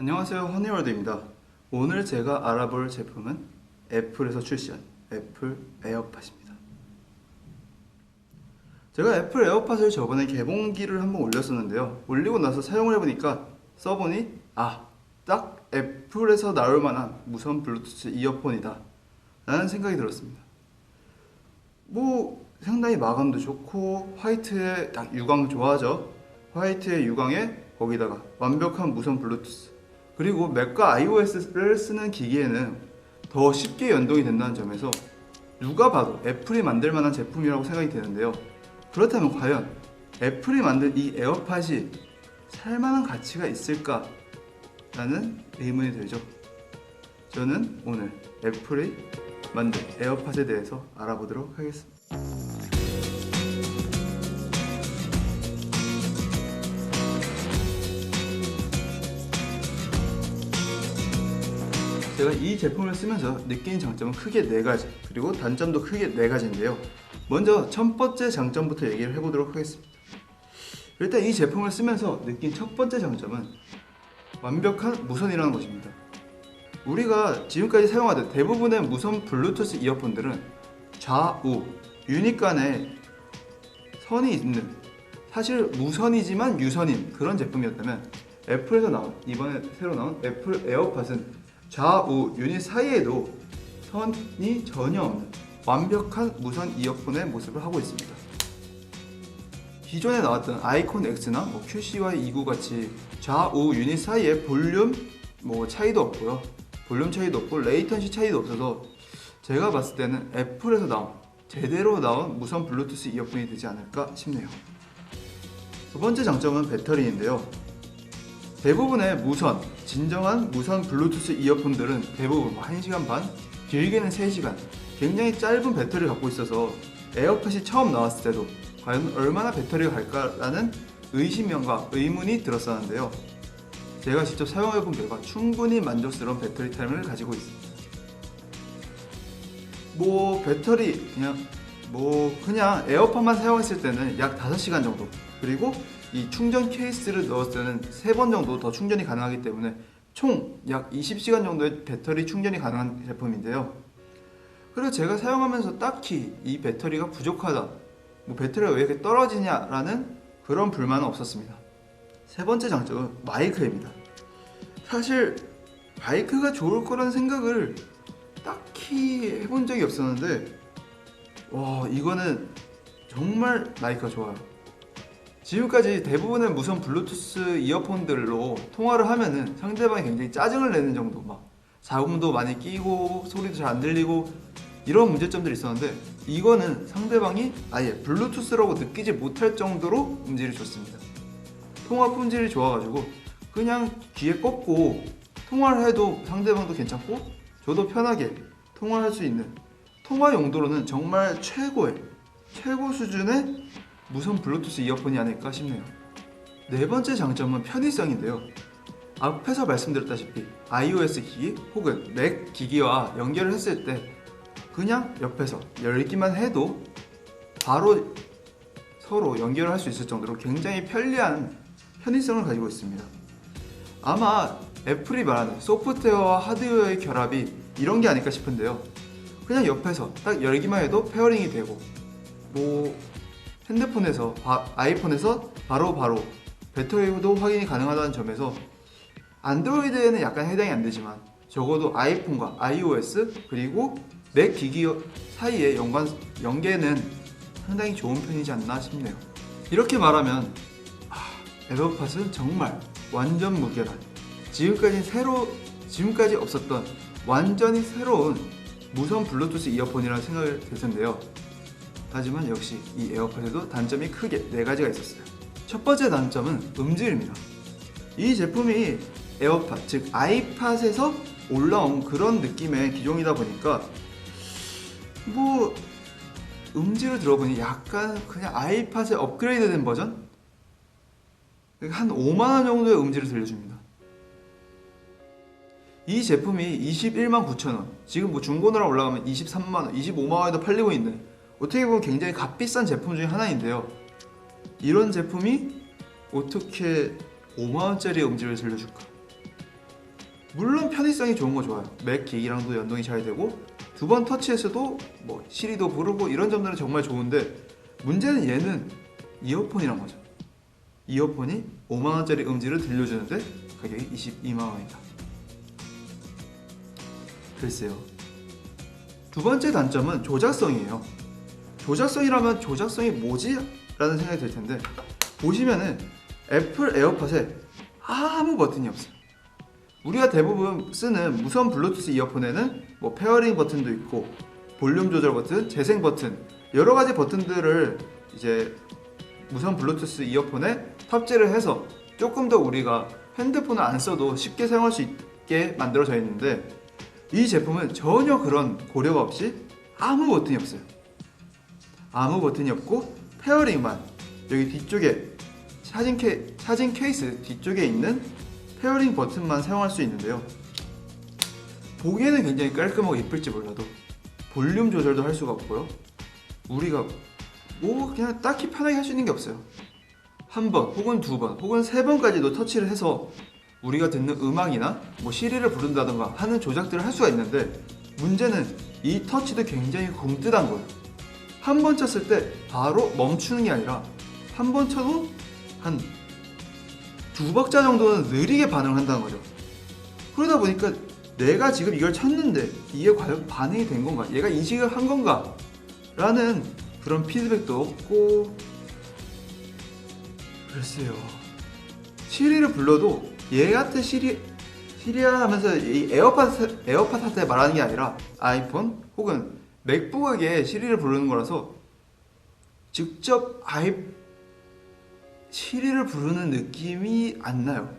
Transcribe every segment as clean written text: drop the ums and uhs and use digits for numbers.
안녕하세요, 허니월드입니다. 오늘 제가 알아볼 제품은 애플에서 출시한 애플 에어팟입니다. 제가 애플 에어팟을 저번에 개봉기를 한번 올렸었는데요. 올리고 나서 사용을 해보니까 써보니 딱 애플에서 나올 만한 무선 블루투스 이어폰이다 라는 생각이 들었습니다. 상당히 마감도 좋고 화이트의 딱 유광 좋아하죠. 화이트의 유광에 거기다가 완벽한 무선 블루투스, 그리고 맥과 iOS를 쓰는 기기에는 더 쉽게 연동이 된다는 점에서 누가 봐도 애플이 만들 만한 제품이라고 생각이 되는데요. 그렇다면 과연 애플이 만든 이 에어팟이 살만한 가치가 있을까? 라는 의문이 들죠. 저는 오늘 애플이 만든 에어팟에 대해서 알아보도록 하겠습니다. 제가 이 제품을 쓰면서 느낀 장점은 크게 4가지, 그리고 단점도 크게 4가지인데요. 먼저 첫 번째 장점부터 얘기를 해보도록 하겠습니다. 일단 이 제품을 쓰면서 느낀 첫 번째 장점은 완벽한 무선이라는 것입니다. 우리가 지금까지 사용하던 대부분의 무선 블루투스 이어폰들은 좌우 유닛 간에 선이 있는, 사실 무선이지만 유선인 그런 제품이었다면, 애플에서 나온 이번에 새로 나온 애플 에어팟은 좌우 유닛 사이에도 선이 전혀 없는 완벽한 무선 이어폰의 모습을 하고 있습니다. 기존에 나왔던 아이콘 X나 QCY29 같이 좌우 유닛 사이에 볼륨 차이도 없고요. 볼륨 차이도 없고 레이턴시 차이도 없어서 제가 봤을 때는 애플에서 나온 제대로 나온 무선 블루투스 이어폰이 되지 않을까 싶네요. 두 번째 장점은 배터리인데요. 대부분의 진정한 무선 블루투스 이어폰들은 대부분 1시간 반, 길게는 3시간, 굉장히 짧은 배터리를 갖고 있어서 에어팟이 처음 나왔을 때도 과연 얼마나 배터리가 갈까라는 의심과 의문이 들었었는데요. 제가 직접 사용해본 결과 충분히 만족스러운 배터리 타임을 가지고 있습니다. 배터리 그냥 에어팟만 사용했을 때는 약 5시간 정도, 그리고 이 충전 케이스를 넣었을 때는 3번 정도 더 충전이 가능하기 때문에 총 약 20시간 정도의 배터리 충전이 가능한 제품인데요. 그리고 제가 사용하면서 딱히 이 배터리가 부족하다, 배터리가 왜 이렇게 떨어지냐라는 그런 불만은 없었습니다. 세 번째 장점은 마이크입니다. 사실 마이크가 좋을 거라는 생각을 딱히 해본 적이 없었는데 이거는 정말 마이크가 좋아요. 지금까지 대부분의 무선 블루투스 이어폰들로 통화를 하면은 상대방이 굉장히 짜증을 내는 정도, 잡음도 많이 끼고 소리도 잘 안 들리고 이런 문제점들이 있었는데, 이거는 상대방이 아예 블루투스라고 느끼지 못할 정도로 음질이 좋습니다. 통화 품질이 좋아가지고 그냥 귀에 꽂고 통화를 해도 상대방도 괜찮고 저도 편하게 통화를 할 수 있는, 통화 용도로는 정말 최고 수준의 무선 블루투스 이어폰이 아닐까 싶네요. 네 번째 장점은 편의성인데요. 앞에서 말씀드렸다시피 iOS 기기 혹은 맥 기기와 연결을 했을 때 그냥 옆에서 열기만 해도 바로 서로 연결을 할 수 있을 정도로 굉장히 편리한 편의성을 가지고 있습니다. 아마 애플이 말하는 소프트웨어와 하드웨어의 결합이 이런 게 아닐까 싶은데요. 그냥 옆에서 딱 열기만 해도 페어링이 되고, 핸드폰에서 아이폰에서 바로 배터리도 확인이 가능하다는 점에서 안드로이드에는 약간 해당이 안 되지만 적어도 아이폰과 iOS 그리고 맥 기기 사이의 연계는 상당히 좋은 편이지 않나 싶네요. 이렇게 말하면 에어팟은 정말 완전 무결한, 지금까지 없었던 완전히 새로운 무선 블루투스 이어폰이라는 생각이 들 텐데요. 하지만 역시 이 에어팟에도 단점이 크게 4가지가 있었어요. 첫 번째 단점은 음질입니다. 이 제품이 에어팟, 즉 아이팟에서 올라온 그런 느낌의 기종이다 보니까 음질을 들어보니 약간 그냥 아이팟의 업그레이드된 버전? 한 5만원 정도의 음질을 들려줍니다. 이 제품이 21만 9천원, 지금 중고나라 올라가면 23만원, 25만원에도 팔리고 있는, 어떻게 보면 굉장히 값비싼 제품 중에 하나인데요. 이런 제품이 어떻게 5만원짜리 음질을 들려줄까? 물론 편의성이 좋은 거 좋아요. 맥 기기랑도 연동이 잘 되고 두 번 터치해서도 뭐 시리도 부르고 이런 점들은 정말 좋은데, 문제는 얘는 이어폰이란 거죠. 이어폰이 5만원짜리 음질을 들려주는데 가격이 22만원이다. 글쎄요. 두 번째 단점은 조작성이에요. 조작성이라면 조작성이 뭐지? 라는 생각이 들 텐데, 보시면은 애플 에어팟에 아무 버튼이 없어요. 우리가 대부분 쓰는 무선 블루투스 이어폰에는 뭐 페어링 버튼도 있고 볼륨 조절 버튼, 재생 버튼, 여러 가지 버튼들을 이제 무선 블루투스 이어폰에 탑재를 해서 조금 더 우리가 핸드폰을 안 써도 쉽게 사용할 수 있게 만들어져 있는데, 이 제품은 전혀 그런 고려가 없이 아무 버튼이 없어요. 아무 버튼이 없고 페어링만, 여기 뒤쪽에 차징 케이스 뒤쪽에 있는 페어링 버튼만 사용할 수 있는데요. 보기에는 굉장히 깔끔하고 예쁠지 몰라도 볼륨 조절도 할 수가 없고요. 우리가 뭐 그냥 딱히 편하게 할 수 있는 게 없어요. 한 번 혹은 두 번 혹은 세 번까지도 터치를 해서 우리가 듣는 음악이나 뭐 시리를 부른다던가 하는 조작들을 할 수가 있는데, 문제는 이 터치도 굉장히 굼뜨단 거예요. 한 번 쳤을 때 바로 멈추는 게 아니라 한 번 쳐도 한 두 박자 정도는 느리게 반응을 한다는 거죠. 그러다 보니까 내가 지금 이걸 쳤는데 이게 과연 반응이 된 건가? 얘가 인식을 한 건가? 라는 그런 피드백도 없고, 글쎄요. 시리를 불러도 얘한테 시리야 하면서 이 에어팟한테 말하는 게 아니라 아이폰 혹은 맥북에게 시리를 부르는 거라서 직접 시리를 부르는 느낌이 안 나요.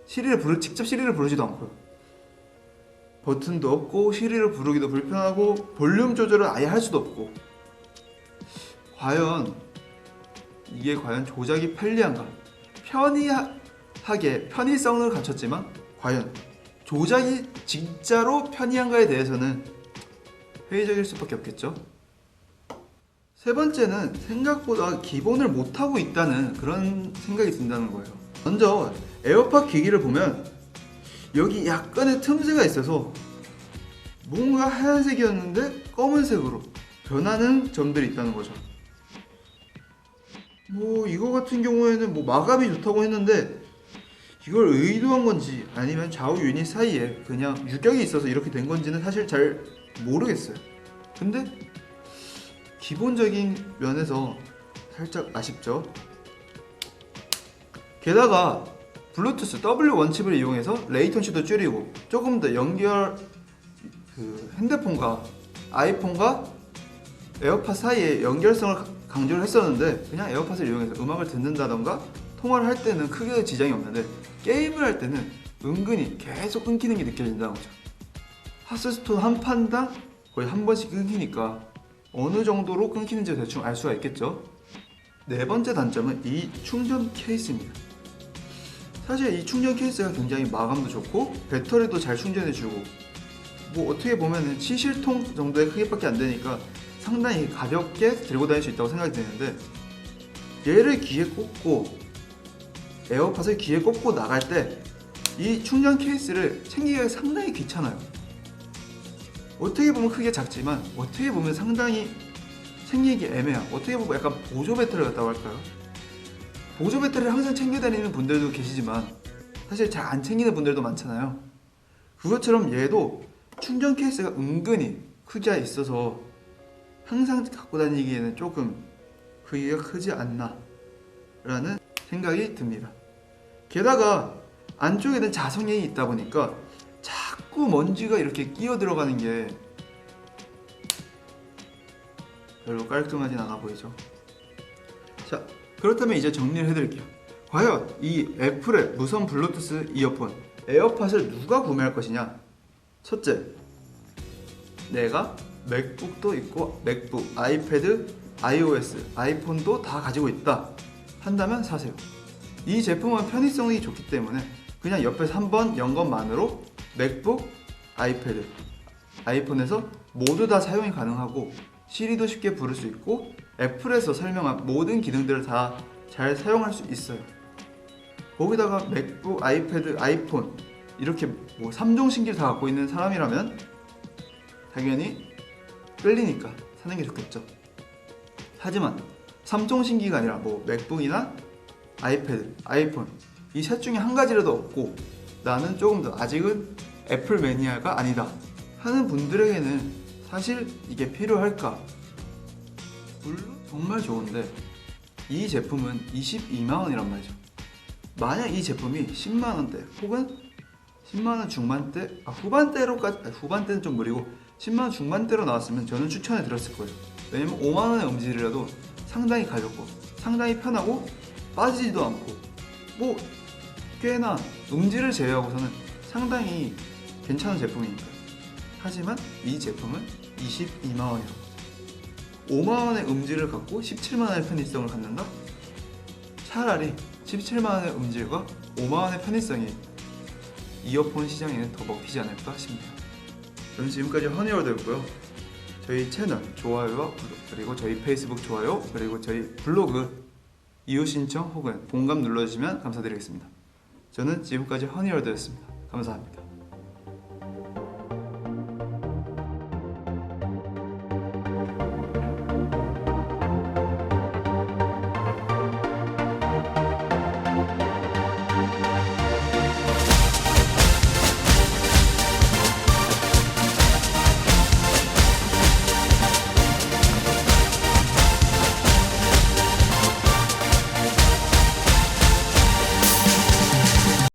직접 시리를 부르지도 않고요. 버튼도 없고 시리를 부르기도 불편하고 볼륨 조절을 아예 할 수도 없고, 이게 과연 조작이 편리한가? 편의성을 갖췄지만 과연 조작이 진짜로 편리한가에 대해서는 회의적일 수밖에 없겠죠. 세 번째는 생각보다 기본을 못하고 있다는 그런 생각이 든다는 거예요. 먼저 에어팟 기기를 보면 여기 약간의 틈새가 있어서 뭔가 하얀색이었는데 검은색으로 변하는 점들이 있다는 거죠. 뭐 이거 같은 경우에는 뭐 마감이 좋다고 했는데 이걸 의도한 건지 아니면 좌우 유닛 사이에 그냥 유격이 있어서 이렇게 된 건지는 사실 잘 모르겠어요. 근데 기본적인 면에서 살짝 아쉽죠. 게다가 블루투스 W1 칩을 이용해서 레이턴시도 줄이고 조금 더 핸드폰과 아이폰과 에어팟 사이의 연결성을 강조를 했었는데, 그냥 에어팟을 이용해서 음악을 듣는다던가 통화를 할 때는 크게 지장이 없는데 게임을 할 때는 은근히 계속 끊기는 게 느껴진다는 거죠. 하스스톤 한 판당 거의 한 번씩 끊기니까 어느 정도로 끊기는지 대충 알 수가 있겠죠. 네 번째 단점은 이 충전 케이스입니다. 사실 이 충전 케이스가 굉장히 마감도 좋고 배터리도 잘 충전해주고, 뭐 어떻게 보면 치실통 정도의 크기밖에 안 되니까 상당히 가볍게 들고 다닐 수 있다고 생각이 드는데, 얘를 귀에 꽂고 에어팟을 귀에 꽂고 나갈 때 이 충전 케이스를 챙기기가 상당히 귀찮아요. 어떻게 보면 크게 작지만 어떻게 보면 상당히 챙기기 애매하고, 어떻게 보면 약간 보조 배터리 같다고 할까요? 보조 배터리를 항상 챙겨 다니는 분들도 계시지만 사실 잘 안 챙기는 분들도 많잖아요. 그것처럼 얘도 충전 케이스가 은근히 크기가 있어서 항상 갖고 다니기에는 조금 크기가 크지 않나 라는 생각이 듭니다. 게다가 안쪽에는 자석이 있다 보니까 자꾸 먼지가 이렇게 끼어 들어가는 게 별로 깔끔하진 않아 보이죠. 자, 그렇다면 이제 정리를 해드릴게요. 과연 이 애플의 무선 블루투스 이어폰 에어팟을 누가 구매할 것이냐? 첫째, 내가 맥북도 있고 맥북, 아이패드, iOS, 아이폰도 다 가지고 있다 한다면 사세요. 이 제품은 편의성이 좋기 때문에 그냥 옆에서 한번 연 것만으로 맥북, 아이패드, 아이폰에서 모두 다 사용이 가능하고 시리도 쉽게 부를 수 있고 애플에서 설명한 모든 기능들을 다 잘 사용할 수 있어요. 거기다가 맥북, 아이패드, 아이폰 이렇게 뭐 3종 신기를 다 갖고 있는 사람이라면 당연히 끌리니까 사는 게 좋겠죠. 하지만 3종 신기가 아니라 뭐 맥북이나 아이패드, 아이폰 이 셋 중에 한 가지라도 없고 나는 조금 더 아직은 애플 매니아가 아니다 하는 분들에게는 사실 이게 필요할까? 물론 정말 좋은데 이 제품은 22만원이란 말이죠. 만약 이 제품이 10만원대 혹은 10만원 중반대, 후반대는 좀 무리고 10만원 중반대로 나왔으면 저는 추천해 드렸을 거예요. 왜냐면 5만원의 음질이라도 상당히 가볍고 상당히 편하고 빠지지도 않고 뭐 꽤나 음질을 제외하고서는 상당히 괜찮은 제품이니까요. 하지만 이 제품은 22만원이라고 5만원의 음질을 갖고 17만원의 편의성을 갖는다? 차라리 17만원의 음질과 5만원의 편의성이 이어폰 시장에는 더 먹히지 않을까 싶네요. 저는 지금까지 허니월드였고요. 저희 채널 좋아요와 구독, 그리고 저희 페이스북 좋아요, 그리고 저희 블로그 이웃 신청 혹은 공감 눌러주시면 감사드리겠습니다. 저는 지금까지 허니월드였습니다. 감사합니다.